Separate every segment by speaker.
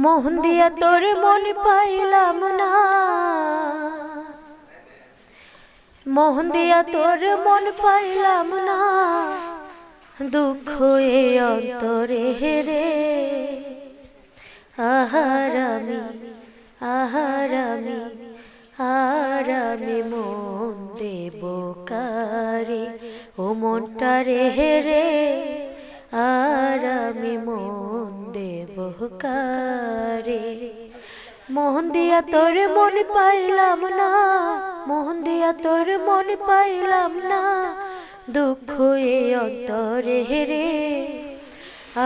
Speaker 1: মোহন দিয়া তোর মন পাইলাম না, মোহন দিয়া তোর মন পাইলাম না, দুঃখ এ অন্তরে রে। আহারামি আহারামি আহারামি মন দেব কারে, ও মনটা রে রে আরামি মন দেব কারে। মোহন দিয়া তোর মন পাইলাম না, মোহন দিয়া তোর মন পাইলাম না, দুঃখ এ অন্তরে রে।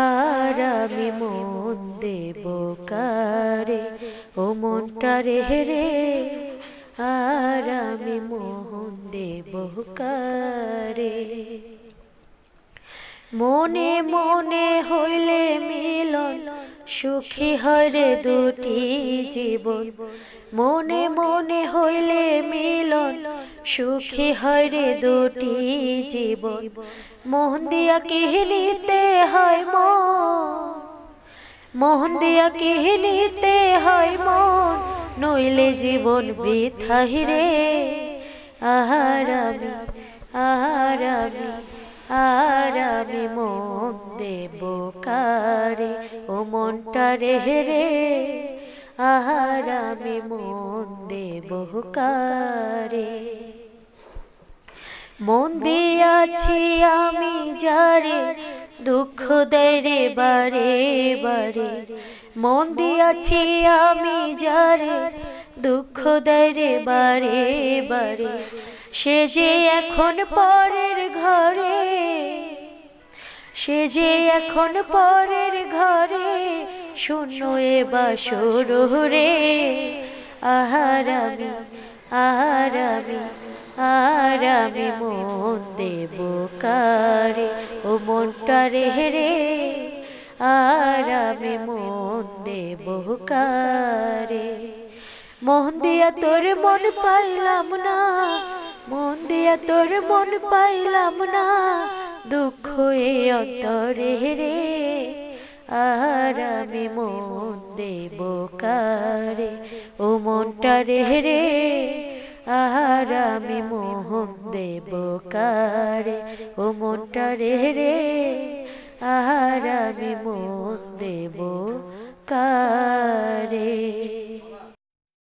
Speaker 1: আরামি মন দেব কারে, ও মনটা রে রে আরামি মন দেব কারে। মনে মনে হইলে মিলন, সুখী হয় রে দুটি জীবন। মনে মনে হইলে মিলন, সুখী হয় রে দুটি জীবন। মোহন দিয়া কিহলিতে হয় মন, মোহন দিয়া কিহলিতে হয় মন, নইলে জীবন বৃথাহি রে। আহারামি আহারামি আরামি মন দেব কারে, ও মনটা রে রে আহারামি মন দেব কারে। মন দিয়াছি আমি যারে, দুঃখ দেয় রে বারে বারে। মন দিয়াছি আমি যারে, দুঃখ দেয় রে বারে বারে। সে যে এখন পরের ঘরে, সে যে এখন পরের ঘরে, শূন্য এ বাসর রে। আহারামি আহারামি আহারামি মন দেব কারে, ও মনটা রে রে আরামি মন দেব কারে। মোহন দিয়া তোর মন পাইলাম না, মন দিয়া তোর মন পাইলাম না, দুঃখ এ অন্তরে রে। আহারামি মন দেব কারে, ও মনটা রে রে আহারামি মোহন দেব কারে, ও মনটা রে রে আহারামি মন দেব কারে।